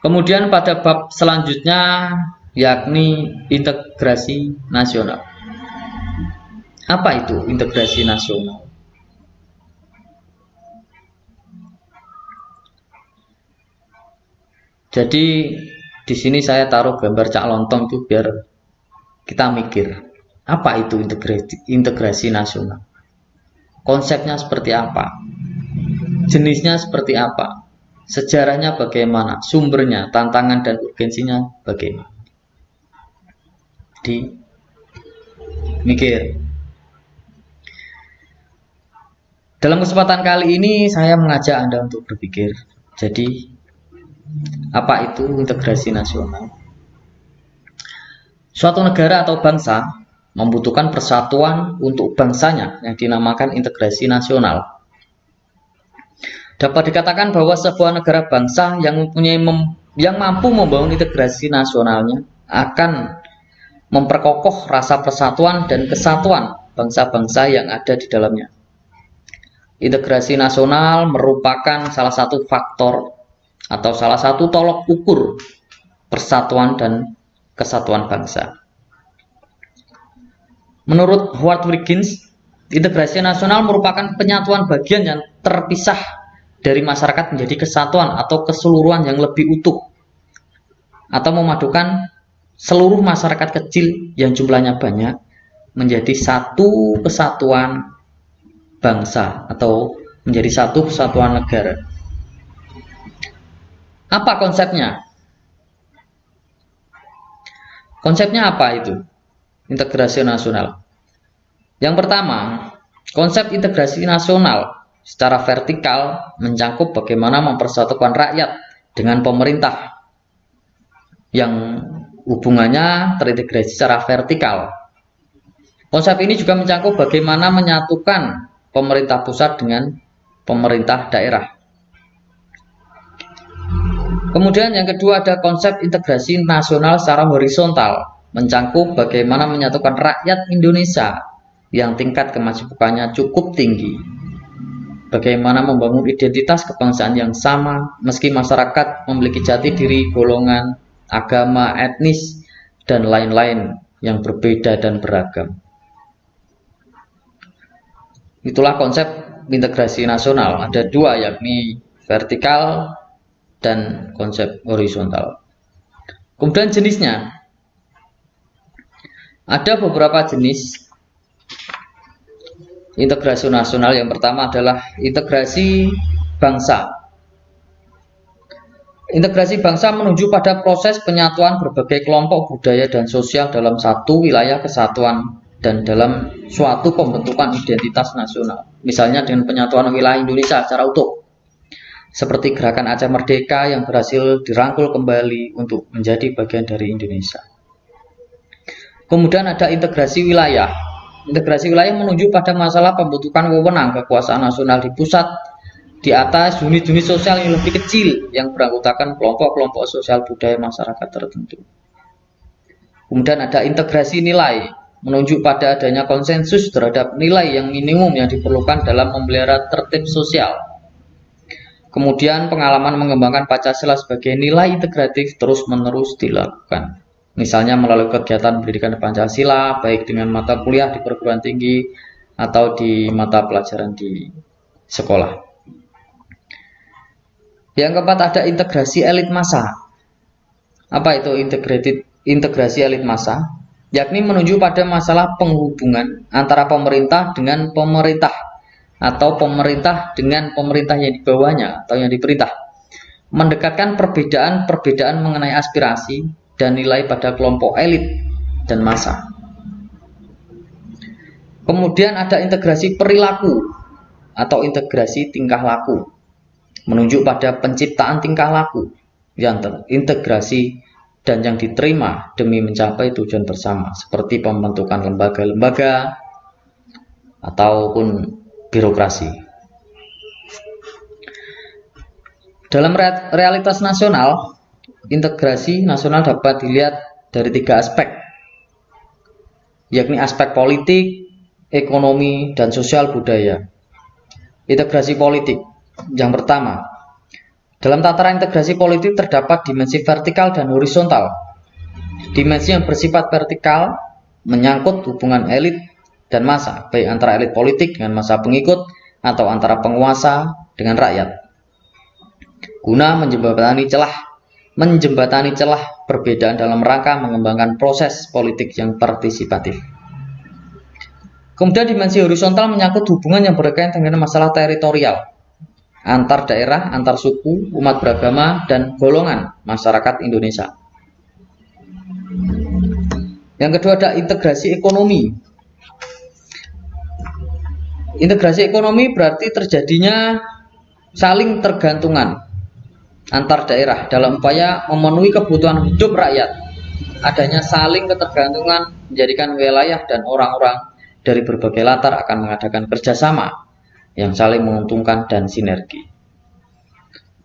Kemudian pada bab selanjutnya yakni integrasi nasional. Apa itu integrasi nasional? Jadi di sini saya taruh gambar Cak Lontong itu biar kita mikir apa itu integrasi nasional. Konsepnya seperti apa? Jenisnya seperti apa? Sejarahnya bagaimana? Sumbernya, tantangan dan urgensinya bagaimana? Di mikir. Dalam kesempatan kali ini saya mengajak Anda untuk berpikir. Jadi apa itu integrasi nasional? Suatu negara atau bangsa membutuhkan persatuan untuk bangsanya yang dinamakan integrasi nasional. Dapat dikatakan bahwa sebuah negara bangsa yang mampu membangun integrasi nasionalnya akan memperkokoh rasa persatuan dan kesatuan bangsa-bangsa yang ada di dalamnya. Integrasi nasional merupakan salah satu faktor atau salah satu tolok ukur persatuan dan kesatuan bangsa. Menurut Howard Wilkins, integrasi nasional merupakan penyatuan bagian yang terpisah dari masyarakat menjadi kesatuan atau keseluruhan yang lebih utuh, atau memadukan seluruh masyarakat kecil yang jumlahnya banyak menjadi satu kesatuan bangsa atau menjadi satu kesatuan negara. Apa konsepnya? Konsepnya apa itu? Integrasi nasional. Yang pertama, konsep integrasi nasional secara vertikal mencakup bagaimana mempersatukan rakyat dengan pemerintah yang hubungannya terintegrasi secara vertikal. Konsep ini juga mencakup bagaimana menyatukan pemerintah pusat dengan pemerintah daerah. Kemudian yang kedua ada konsep integrasi nasional secara horizontal, mencakup bagaimana menyatukan rakyat Indonesia yang tingkat kemajuannya cukup tinggi. Bagaimana membangun identitas kebangsaan yang sama meski masyarakat memiliki jati diri, golongan, agama, etnis, dan lain-lain yang berbeda dan beragam. Itulah konsep integrasi nasional. Ada dua, yakni vertikal dan konsep horizontal. Kemudian jenisnya. Ada beberapa jenis integrasi nasional. Yang pertama adalah integrasi bangsa. Integrasi bangsa menuju pada proses penyatuan berbagai kelompok budaya dan sosial dalam satu wilayah kesatuan dan dalam suatu pembentukan identitas nasional. Misalnya dengan penyatuan wilayah Indonesia secara utuh. Seperti gerakan Aceh Merdeka yang berhasil dirangkul kembali untuk menjadi bagian dari Indonesia. Kemudian ada integrasi wilayah. Integrasi wilayah menuju pada masalah pembentukan wewenang kekuasaan nasional di pusat di atas unit-unit sosial yang lebih kecil yang beranggotakan kelompok-kelompok sosial budaya masyarakat tertentu. Kemudian ada integrasi nilai, menunjuk pada adanya konsensus terhadap nilai yang minimum yang diperlukan dalam memelihara tertib sosial. Kemudian pengalaman mengembangkan Pancasila sebagai nilai integratif terus-menerus dilakukan. Misalnya melalui kegiatan pendidikan Pancasila, baik dengan mata kuliah di perguruan tinggi atau di mata pelajaran di sekolah. Yang keempat ada integrasi elit massa. Apa itu integrasi elit massa? Yakni menuju pada masalah penghubungan antara pemerintah dengan pemerintah atau pemerintah dengan pemerintah yang di bawahnya atau yang diperintah, mendekatkan perbedaan mengenai aspirasi dan nilai pada kelompok elit dan massa. Kemudian ada integrasi perilaku atau integrasi tingkah laku, menunjuk pada penciptaan tingkah laku yang terintegrasi dan yang diterima demi mencapai tujuan bersama, seperti pembentukan lembaga-lembaga ataupun birokrasi. Dalam realitas nasional, integrasi nasional dapat dilihat dari tiga aspek, yakni aspek politik, ekonomi, dan sosial budaya. Integrasi politik. Yang pertama, Dalam tataran integrasi politik terdapat dimensi vertikal dan horizontal. Dimensi yang bersifat vertikal menyangkut hubungan elit dan massa, baik antara elit politik dengan massa pengikut atau antara penguasa dengan rakyat, guna menjembatani celah perbedaan dalam rangka mengembangkan proses politik yang partisipatif. Kemudian dimensi horizontal menyangkut hubungan yang berkaitan dengan masalah teritorial, antar daerah, antar suku, umat beragama, dan golongan masyarakat Indonesia. Yang kedua ada integrasi ekonomi. Integrasi ekonomi berarti terjadinya saling tergantungan antar daerah dalam upaya memenuhi kebutuhan hidup rakyat. Adanya saling ketergantungan menjadikan wilayah dan orang-orang dari berbagai latar akan mengadakan kerjasama yang saling menguntungkan dan sinergi.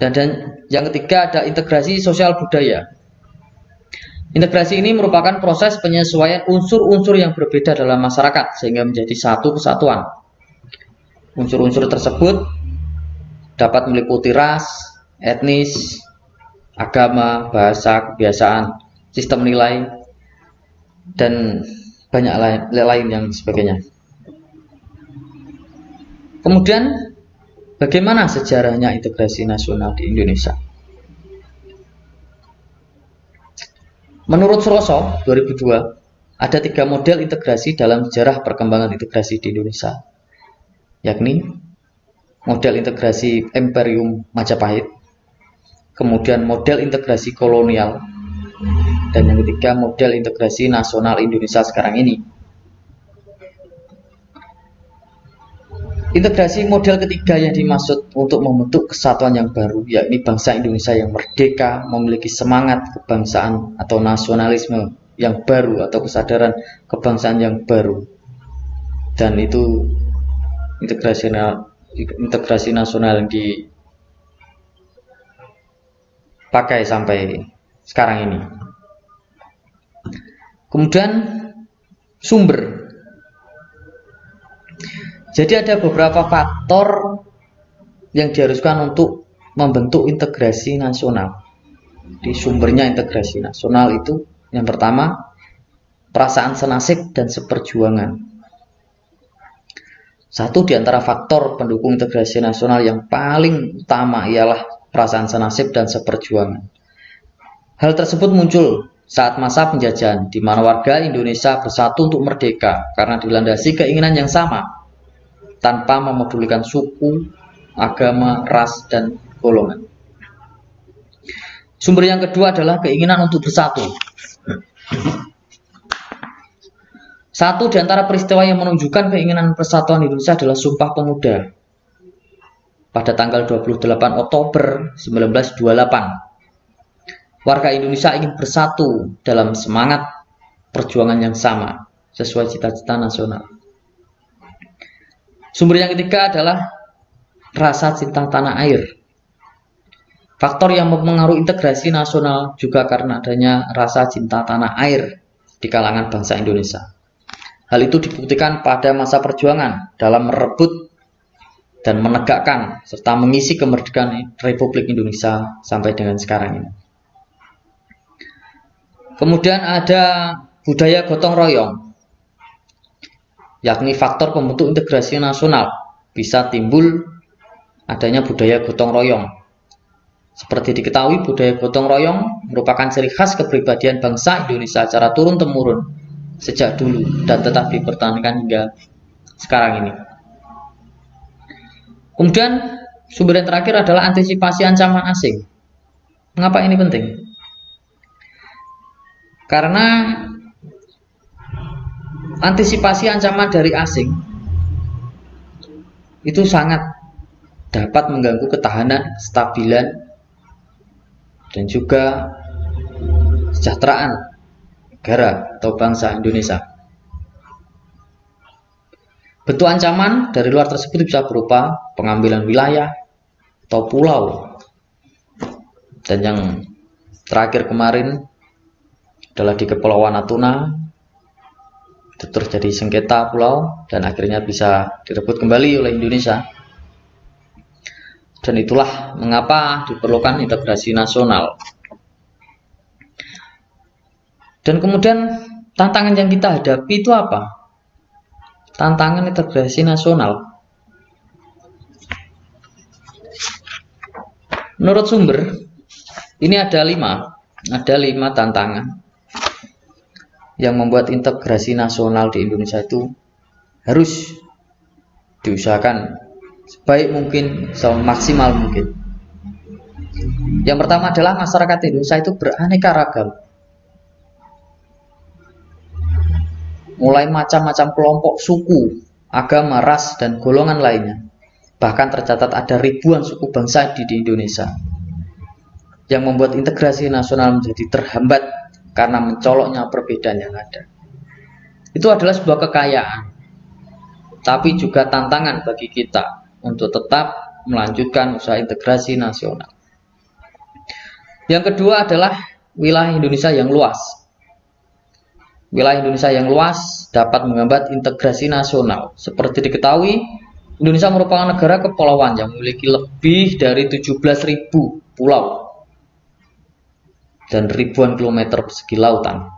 Dan yang ketiga ada integrasi sosial budaya. Integrasi ini merupakan proses penyesuaian unsur-unsur yang berbeda dalam masyarakat sehingga menjadi satu kesatuan. Unsur-unsur tersebut dapat meliputi ras, etnis, agama, bahasa, kebiasaan, sistem nilai, dan banyak lain yang sebagainya. Kemudian bagaimana sejarahnya integrasi nasional di Indonesia? Menurut Suroso 2002, ada 3 model integrasi dalam sejarah perkembangan integrasi di Indonesia, yakni model integrasi Imperium Majapahit, kemudian model integrasi kolonial, dan yang ketiga model integrasi nasional Indonesia sekarang ini. Integrasi model ketiga yang dimaksud untuk membentuk kesatuan yang baru, yakni bangsa Indonesia yang merdeka, memiliki semangat kebangsaan atau nasionalisme yang baru atau kesadaran kebangsaan yang baru. Dan itu integrasi nasional yang dipakai sampai sekarang ini. Kemudian sumber. Jadi ada beberapa faktor yang diharuskan untuk membentuk integrasi nasional. Di sumbernya integrasi nasional itu yang pertama, perasaan senasib dan seperjuangan. Satu di antara faktor pendukung integrasi nasional yang paling utama ialah perasaan senasib dan seperjuangan. Hal tersebut muncul saat masa penjajahan, di mana warga Indonesia bersatu untuk merdeka karena dilandasi keinginan yang sama, tanpa memedulikan suku, agama, ras, dan golongan. Sumber yang kedua adalah keinginan untuk bersatu. Satu di antara peristiwa yang menunjukkan keinginan persatuan Indonesia adalah Sumpah Pemuda pada tanggal 28 Oktober 1928. Warga Indonesia ingin bersatu dalam semangat perjuangan yang sama sesuai cita-cita nasional. Sumber yang ketiga adalah rasa cinta tanah air. Faktor yang mempengaruhi integrasi nasional juga karena adanya rasa cinta tanah air di kalangan bangsa Indonesia. Hal itu dibuktikan pada masa perjuangan dalam merebut dan menegakkan serta mengisi kemerdekaan Republik Indonesia sampai dengan sekarang ini. Kemudian ada budaya gotong royong, yakni faktor pembentuk integrasi nasional. Bisa timbul adanya budaya gotong royong. Seperti diketahui, budaya gotong royong merupakan ciri khas kepribadian bangsa Indonesia secara turun-temurun sejak dulu dan tetap dipertahankan hingga sekarang ini. Kemudian sumber yang terakhir adalah antisipasi ancaman asing. Mengapa ini penting? Karena antisipasi ancaman dari asing itu sangat dapat mengganggu ketahanan, kestabilan, dan juga kesejahteraan negara atau bangsa Indonesia. Bentuk ancaman dari luar tersebut bisa berupa pengambilan wilayah atau pulau. Dan yang terakhir kemarin adalah di Kepulauan Natuna, itu terjadi sengketa pulau dan akhirnya bisa direbut kembali oleh Indonesia. Dan itulah mengapa diperlukan integrasi nasional. Dan kemudian tantangan yang kita hadapi itu apa? Tantangan integrasi nasional. Menurut sumber, ini ada lima tantangan yang membuat integrasi nasional di Indonesia itu harus diusahakan sebaik mungkin, semaksimal mungkin. Yang pertama adalah masyarakat Indonesia itu beraneka ragam, mulai macam-macam kelompok, suku, agama, ras, dan golongan lainnya. Bahkan tercatat ada ribuan suku bangsa di Indonesia, yang membuat integrasi nasional menjadi terhambat karena mencoloknya perbedaan yang ada. Itu adalah sebuah kekayaan, tapi juga tantangan bagi kita untuk tetap melanjutkan usaha integrasi nasional. Yang kedua adalah wilayah Indonesia yang luas. Wilayah Indonesia yang luas dapat menghambat integrasi nasional. Seperti diketahui, Indonesia merupakan negara kepulauan yang memiliki lebih dari 17.000 pulau dan ribuan kilometer persegi lautan.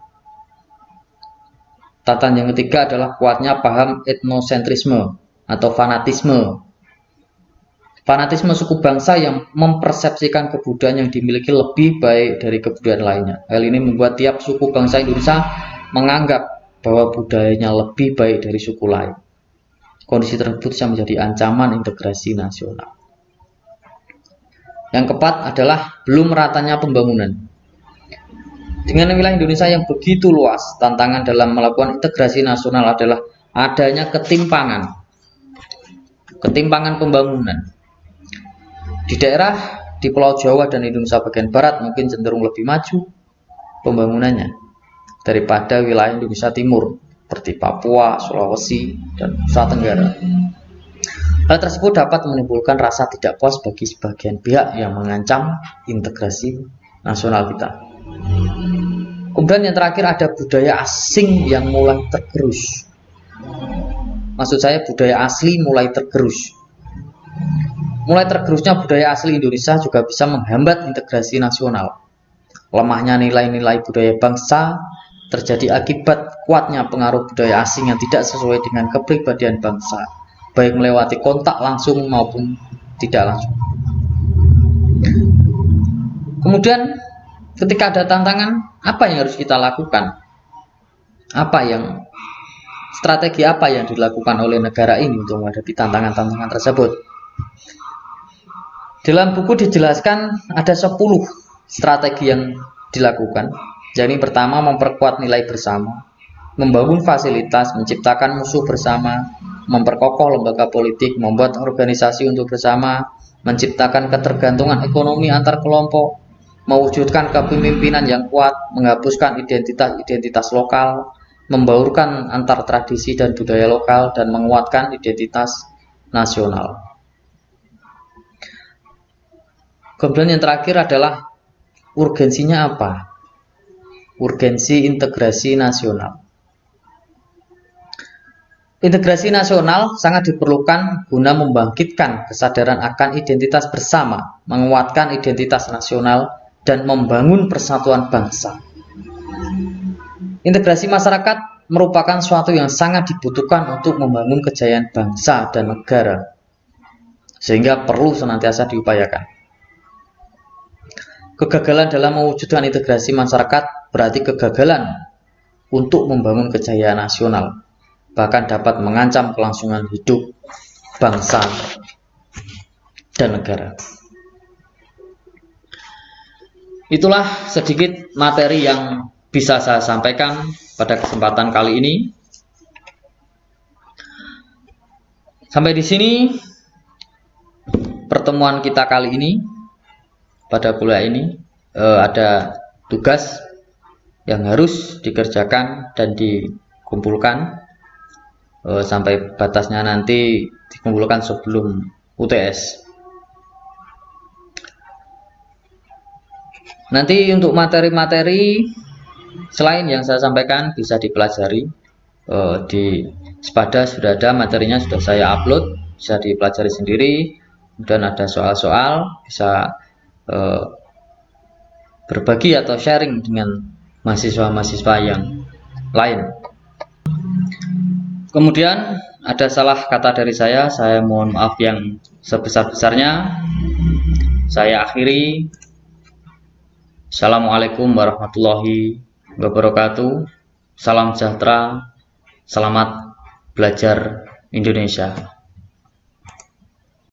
Tatan yang ketiga adalah kuatnya paham etnosentrisme atau fanatisme. Fanatisme suku bangsa yang mempersepsikan kebudayaan yang dimiliki lebih baik dari kebudayaan lainnya. Hal ini membuat tiap suku bangsa Indonesia menganggap bahwa budayanya lebih baik dari suku lain. Kondisi tersebut bisa menjadi ancaman integrasi nasional. Yang keempat adalah belum meratanya pembangunan. Dengan wilayah Indonesia yang begitu luas, tantangan dalam melakukan integrasi nasional adalah adanya ketimpangan pembangunan. Di daerah di Pulau Jawa dan Indonesia bagian barat mungkin cenderung lebih maju pembangunannya daripada wilayah Indonesia Timur seperti Papua, Sulawesi, dan Nusa Tenggara. Hal tersebut dapat menimbulkan rasa tidak puas bagi sebagian pihak yang mengancam integrasi nasional kita. Kemudian yang terakhir ada budaya asing yang mulai tergerus. Maksud saya budaya asli mulai tergerus. Mulai tergerusnya budaya asli Indonesia juga bisa menghambat integrasi nasional. Lemahnya nilai-nilai budaya bangsa terjadi akibat kuatnya pengaruh budaya asing yang tidak sesuai dengan kepribadian bangsa, baik melewati kontak langsung maupun tidak langsung. Kemudian ketika ada tantangan, apa yang harus kita lakukan? Strategi apa yang dilakukan oleh negara ini untuk menghadapi tantangan-tantangan tersebut? Dalam buku dijelaskan ada 10 strategi yang dilakukan. Jadi pertama, memperkuat nilai bersama, membangun fasilitas, menciptakan musuh bersama, memperkokoh lembaga politik, membuat organisasi untuk bersama, menciptakan ketergantungan ekonomi antar kelompok, mewujudkan kepemimpinan yang kuat, menghapuskan identitas lokal, membaurkan antar tradisi dan budaya lokal, dan menguatkan identitas nasional. Kemudian yang terakhir adalah urgensinya apa? Urgensi integrasi nasional. Integrasi nasional sangat diperlukan guna membangkitkan kesadaran akan identitas bersama, menguatkan identitas nasional, dan membangun persatuan bangsa. Integrasi masyarakat merupakan suatu yang sangat dibutuhkan untuk membangun kejayaan bangsa dan negara, sehingga perlu senantiasa diupayakan. Kegagalan dalam mewujudkan integrasi masyarakat berarti kegagalan untuk membangun kejayaan nasional, bahkan dapat mengancam kelangsungan hidup bangsa dan negara. Itulah sedikit materi yang bisa saya sampaikan pada kesempatan kali ini. Sampai di sini pertemuan kita kali ini. Pada kuliah ini ada tugas yang harus dikerjakan dan dikumpulkan sampai batasnya nanti dikumpulkan sebelum UTS. Nanti untuk materi-materi selain yang saya sampaikan bisa dipelajari di Spada sudah ada materinya, sudah saya upload, bisa dipelajari sendiri. Kemudian ada soal-soal, bisa berbagi atau sharing dengan mahasiswa-mahasiswa yang lain. Kemudian ada salah kata dari saya mohon maaf yang sebesar-besarnya. Saya akhiri. Assalamualaikum warahmatullahi wabarakatuh. Salam sejahtera. Selamat belajar Indonesia.